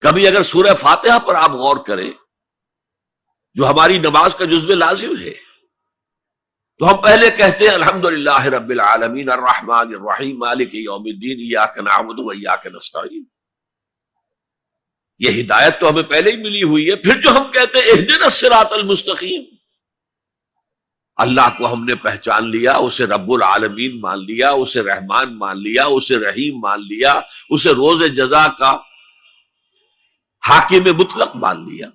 کبھی اگر سورہ فاتحہ پر آپ غور کریں جو ہماری نماز کا جزو لازم ہے تو ہم پہلے کہتے ہیں الحمدللہ رب العالمین الرحمن الرحیم مالک یوم الدین ایاک نعبد و ایاک نستعین. یہ ہدایت تو ہمیں پہلے ہی ملی ہوئی ہے. پھر جو ہم کہتے ہیں اہدنا الصراط المستقیم، اللہ کو ہم نے پہچان لیا، اسے رب العالمین مان لیا، اسے رحمان مان لیا، اسے رحیم مان لیا، اسے روز جزا کا حاکم مطلق مان لیا،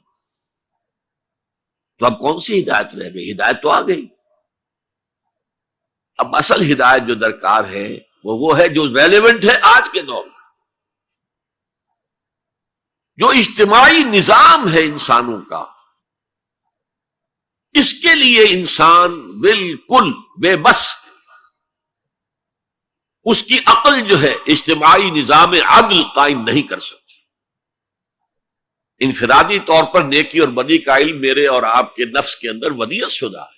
تو اب کون سی ہدایت رہ گئی؟ ہدایت تو آ گئی. اب اصل ہدایت جو درکار ہے وہ ہے جو ریلیونٹ ہے آج کے دور میں. جو اجتماعی نظام ہے انسانوں کا، اس کے لیے انسان بالکل بے بس، اس کی عقل جو ہے اجتماعی نظام عدل قائم نہیں کر سکتی. انفرادی طور پر نیکی اور بدی کا علم میرے اور آپ کے نفس کے اندر ودیعت شدہ ہے.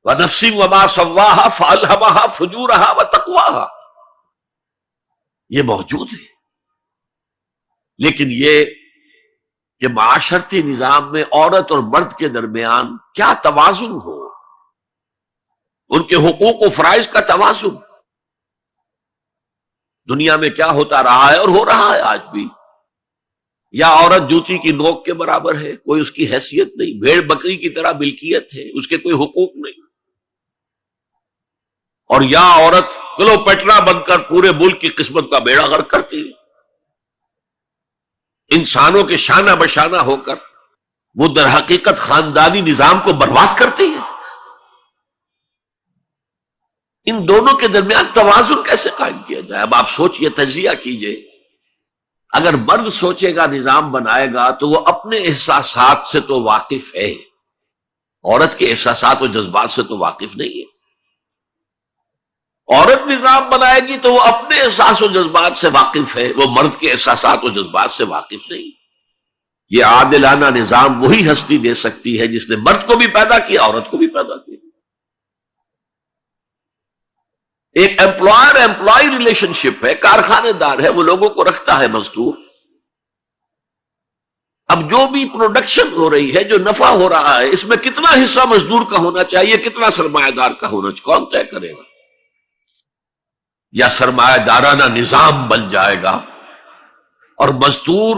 وَنَفْسٍ وَمَا سَوَّاهَا فَأَلْهَمَهَا فُجُورَهَا وَتَقْوَاهَا، یہ موجود ہے. لیکن یہ کہ معاشرتی نظام میں عورت اور مرد کے درمیان کیا توازن ہو، ان کے حقوق و فرائض کا توازن. دنیا میں کیا ہوتا رہا ہے اور ہو رہا ہے آج بھی. یا عورت جوتی کی نوک کے برابر ہے، کوئی اس کی حیثیت نہیں، بھیڑ بکری کی طرح ملکیت ہے، اس کے کوئی حقوق نہیں. اور یا عورت کلوپیٹرا بن کر پورے ملک کی قسمت کا بیڑا غرق کرتی ہے. انسانوں کے شانہ بشانہ ہو کر وہ در حقیقت خاندانی نظام کو برباد کرتی ہے. ان دونوں کے درمیان توازن کیسے قائم کیا جائے؟ اب آپ سوچئے، تجزیہ کیجئے. اگر مرد سوچے گا، نظام بنائے گا، تو وہ اپنے احساسات سے تو واقف ہے، عورت کے احساسات و جذبات سے تو واقف نہیں ہے. عورت نظام بنائے گی تو وہ اپنے احساس و جذبات سے واقف ہے، وہ مرد کے احساسات و جذبات سے واقف نہیں. یہ عادلانہ نظام وہی ہستی دے سکتی ہے جس نے مرد کو بھی پیدا کیا، عورت کو بھی پیدا کیا. ایک امپلائر امپلائی ریلیشن شپ ہے، کارخانے دار ہے، وہ لوگوں کو رکھتا ہے مزدور. اب جو بھی پروڈکشن ہو رہی ہے، جو نفع ہو رہا ہے، اس میں کتنا حصہ مزدور کا ہونا چاہیے، کتنا سرمایہ دار کا ہونا چاہیے، کون طے کرے گا؟ یا سرمایہ دارانہ نظام بن جائے گا اور مزدور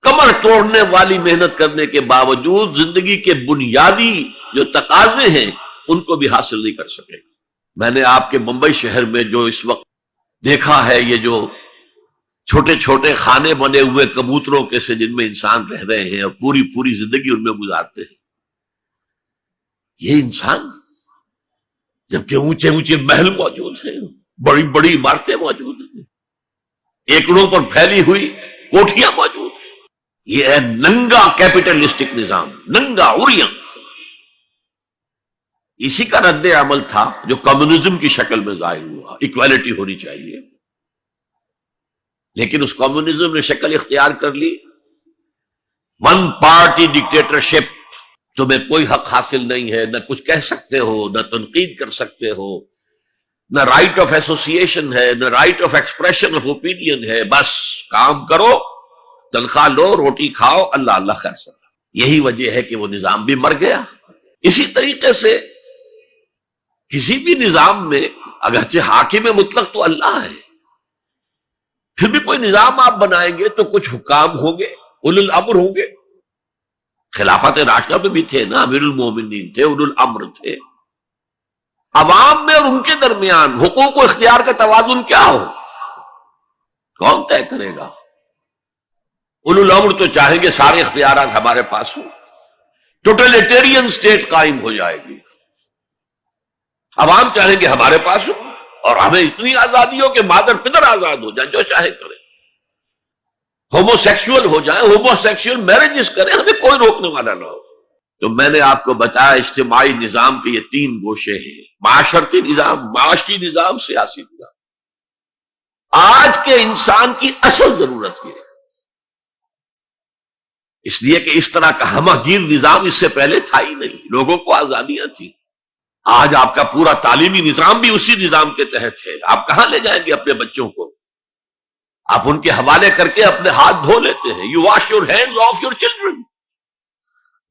کمر توڑنے والی محنت کرنے کے باوجود زندگی کے بنیادی جو تقاضے ہیں ان کو بھی حاصل نہیں کر سکے گا. میں نے آپ کے ممبئی شہر میں جو اس وقت دیکھا ہے، یہ جو چھوٹے چھوٹے خانے بنے ہوئے کبوتروں کے سے جن میں انسان رہ رہے ہیں اور پوری زندگی ان میں گزارتے ہیں، یہ انسان، جبکہ اونچے اونچے محل موجود ہیں، بڑی بڑی عمارتیں موجود ہیں، ایکڑوں پر پھیلی ہوئی کوٹھیاں موجود ہیں. یہ ہے ننگا کیپٹلسٹک نظام، ننگا اوریم. اسی کا رد عمل تھا جو کمیونزم کی شکل میں ظاہر ہوا. ایکویلٹی ہونی چاہیے، لیکن اس کمیونزم نے شکل اختیار کر لی ون پارٹی ڈکٹیٹرشپ. تمہیں کوئی حق حاصل نہیں ہے، نہ کچھ کہہ سکتے ہو، نہ تنقید کر سکتے ہو، نہ رائٹ آف ایسوسیشن ہے، نہ right of expression of opinion ہے. بس کام کرو، تنخواہ لو، روٹی کھاؤ، اللہ اللہ خیر سر. یہی وجہ ہے کہ وہ نظام بھی مر گیا. اسی طریقے سے کسی بھی نظام میں اگرچہ حاکم مطلق تو اللہ ہے، پھر بھی کوئی نظام آپ بنائیں گے تو کچھ حکام ہوں گے، اولو الامر ہوں گے. خلافت راشدہ میں بھی تھے نا، امیر المومنین تھے، اولو الامر تھے. عوام میں اور ان کے درمیان حقوق و اختیار کا توازن کیا ہو، کون طے کرے گا؟ اولو الامر تو چاہیں گے سارے اختیارات ہمارے پاس ہوں، ٹوٹلیٹیرین سٹیٹ قائم ہو جائے گی. عوام چاہیں گے ہمارے پاس ہو اور ہمیں اتنی آزادی ہو کہ مادر پدر آزاد ہو جائیں، جو چاہے کریں. ہومو سیکشول ہو جائیں، ہومو سیکشول میرجز کریں، ہمیں کوئی روکنے والا نہ ہو. تو میں نے آپ کو بتایا اجتماعی نظام کے یہ 3 گوشے ہیں: معاشرتی نظام، معاشی نظام، سیاسی نظام. آج کے انسان کی اصل ضرورت یہ ہے، اس لیے کہ اس طرح کا ہمہ گیر نظام اس سے پہلے تھا ہی نہیں. لوگوں کو آزادیاں تھیں. آج آپ کا پورا تعلیمی نظام بھی اسی نظام کے تحت ہے. آپ کہاں لے جائیں گے اپنے بچوں کو؟ آپ ان کے حوالے کر کے اپنے ہاتھ دھو لیتے ہیں. You wash your hands of your children.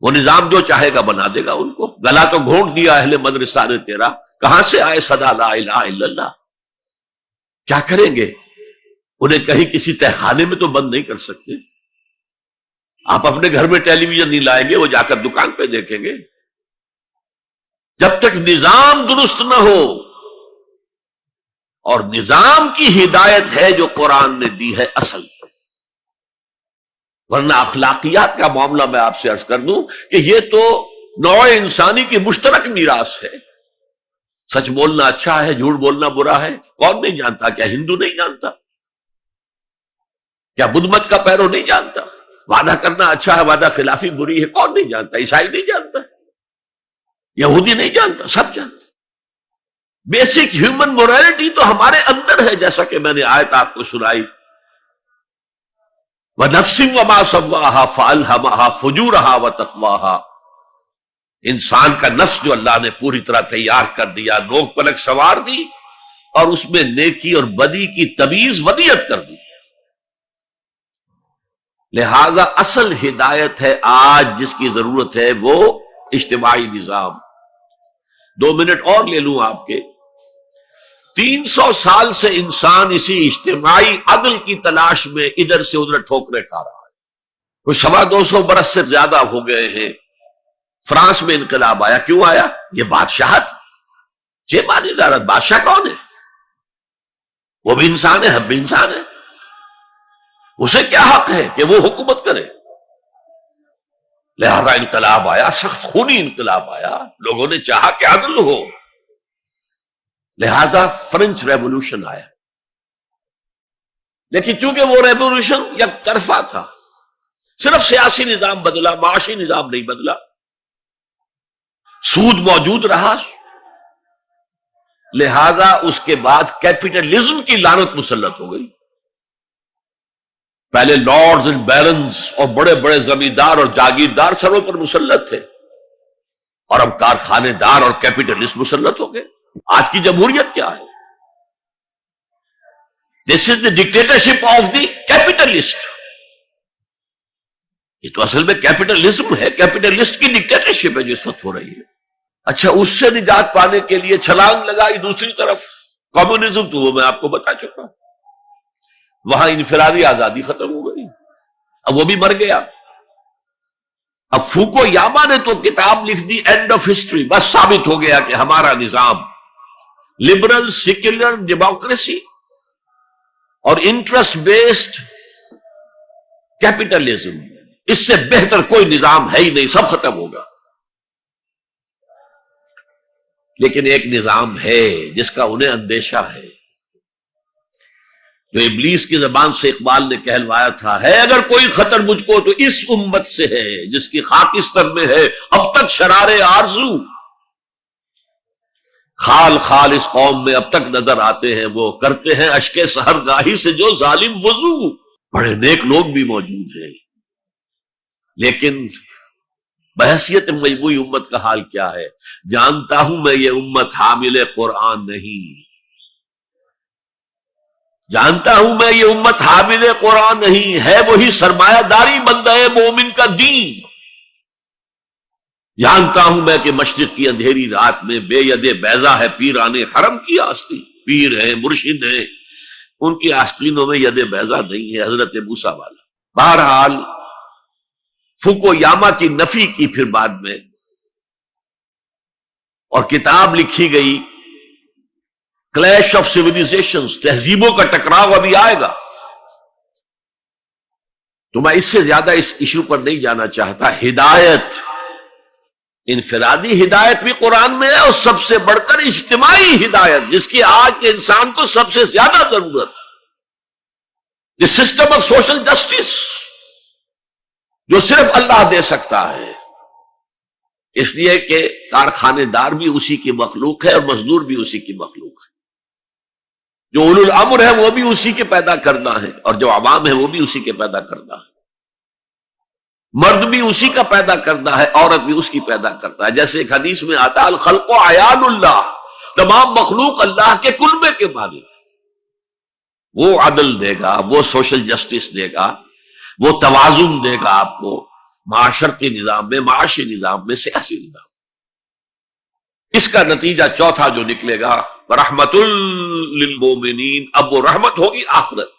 وہ نظام جو چاہے گا بنا دے گا ان کو. گلا تو گھونٹ دیا اہل مدرسہ نے تیرا، کہاں سے آئے صدا لا الہ الا اللہ؟ کیا کریں گے؟ انہیں کہیں کسی تہخانے میں تو بند نہیں کر سکتے. آپ اپنے گھر میں ٹیلی ویژن نہیں لائیں گے، وہ جا کر دکان پہ دیکھیں گے. جب تک نظام درست نہ ہو، اور نظام کی ہدایت ہے جو قرآن نے دی ہے اصل، ورنہ اخلاقیات کا معاملہ میں آپ سے عرض کر دوں کہ یہ تو نوع انسانی کی مشترک میراث ہے. سچ بولنا اچھا ہے، جھوٹ بولنا برا ہے. کون نہیں جانتا؟ کیا ہندو نہیں جانتا؟ کیا بدھ مت کا پیرو نہیں جانتا؟ وعدہ کرنا اچھا ہے، وعدہ خلافی بری ہے. کون نہیں جانتا؟ عیسائی نہیں جانتا، یہودی نہیں جانتا، سب جانتا. بیسک ہیومن مورالٹی تو ہمارے اندر ہے، جیسا کہ میں نے آیت آپ کو سنائی. وَنَفْسٍ وَمَا سَوَّاهَا فَأَلْهَمَهَا فُجُورَهَا وَتَقْوَاهَا. انسان کا نفس جو اللہ نے پوری طرح تیار کر دیا، نوک پلک سوار دی، اور اس میں نیکی اور بدی کی تمیز ودیت کر دی. لہذا اصل ہدایت ہے آج جس کی ضرورت ہے وہ اجتماعی نظام. 2 منٹ اور لے لوں آپ کے. 300 سال سے انسان اسی اجتماعی عدل کی تلاش میں ادھر سے ادھر ٹھوکرے کھا رہا ہے. کچھ 250 برس سے زیادہ ہو گئے ہیں. فرانس میں انقلاب آیا. کیوں آیا؟ یہ بادشاہت، چیمانی دارت. بادشاہ کون ہے؟ وہ بھی انسان ہے، ہم بھی انسان ہیں. اسے کیا حق ہے کہ وہ حکومت کرے؟ لہذا انقلاب آیا، سخت خونی انقلاب آیا. لوگوں نے چاہا کہ عدل ہو، لہذا فرینچ ریولوشن آیا. لیکن چونکہ وہ ریولوشن یک طرفہ تھا، صرف سیاسی نظام بدلا، معاشی نظام نہیں بدلا. سود موجود رہا. لہذا اس کے بعد کیپٹلزم کی لعنت مسلط ہو گئی. پہلے لارڈز اینڈ بیرنز اور بڑے بڑے زمیندار اور جاگیردار سروں پر مسلط تھے، اور اب کارخانے دار اور کیپٹلسٹ مسلط ہو گئے. آج کی جمہوریت کیا ہے؟ دس از دا ڈکٹیٹرشپ آف دی کیپٹلسٹ. یہ تو اصل میں کیپٹلزم ہے، کیپٹلسٹ کی ڈکٹیٹرشپ ہے جو اس وقت ہو رہی ہے. اچھا، اس سے نجات پانے کے لیے چھلانگ لگائی دوسری طرف کمیونزم. تو وہ میں آپ کو بتا چکا ہوں. وہاں انفرادی آزادی ختم ہو گئی، اب وہ بھی مر گیا. اب فوکو یاما نے تو کتاب لکھ دی اینڈ آف ہسٹری. بس ثابت ہو گیا کہ ہمارا نظام لبرل سیکولر ڈیموکریسی اور انٹرسٹ بیسڈ کیپٹلزم، اس سے بہتر کوئی نظام ہے ہی نہیں، سب ختم ہوگا. لیکن ایک نظام ہے جس کا انہیں اندیشہ ہے، جو ابلیس کی زبان سے اقبال نے کہلوایا تھا، ہے اگر کوئی خطر مجھ کو تو اس امت سے ہے جس کی خاکستر میں ہے اب تک شرارے آرزو. خال خال اس قوم میں اب تک نظر آتے ہیں، وہ کرتے ہیں اشک سحر گاہی سے جو ظالم وضو. بڑے نیک لوگ بھی موجود ہیں، لیکن بحیثیت مجموعی امت کا حال کیا ہے؟ جانتا ہوں میں یہ امت حامل قرآن نہیں، جانتا ہوں میں یہ امت حامل قرآن نہیں ہے، وہی سرمایہ داری بندہ مومن کا دین. جانتا ہوں میں کہ مشرق کی اندھیری رات میں بے ید بیضا ہے پیرانے حرم کی آستین. پیر ہیں، مرشد ہیں، ان کی آستینوں میں ید بیضا نہیں ہے، حضرت موسیٰ والا. بہرحال فوکو یاما کی نفی کی پھر بعد میں، اور کتاب لکھی گئی کلیش آف سیویلائزیشنز، تہذیبوں کا ٹکراؤ ابھی آئے گا. تو میں اس سے زیادہ اس ایشو پر نہیں جانا چاہتا. ہدایت، انفرادی ہدایت بھی قرآن میں ہے، اور سب سے بڑھ کر اجتماعی ہدایت جس کی آج کے انسان کو سب سے زیادہ ضرورت، یہ سسٹم آف سوشل جسٹس جو صرف اللہ دے سکتا ہے. اس لیے کہ کارخانے دار بھی اسی کی مخلوق ہے اور مزدور بھی اسی کی مخلوق ہے. جو اولو الامر ہے وہ بھی اسی کے پیدا کرنا ہے، اور جو عوام ہے وہ بھی اسی کے پیدا کرنا ہے. مرد بھی اسی کا پیدا کرنا ہے، عورت بھی اس کی پیدا کرنا ہے. جیسے ایک حدیث میں آتا الخلق عیال اللہ، تمام مخلوق اللہ کے کلبے کے مالک. وہ عدل دے گا، وہ سوشل جسٹس دے گا، وہ توازن دے گا آپ کو معاشرتی نظام میں، معاشی نظام میں، سیاسی نظام۔ اس کا نتیجہ چوتھا جو نکلے گا رحمت للمومنین، اب وہ رحمت ہوگی آخرت۔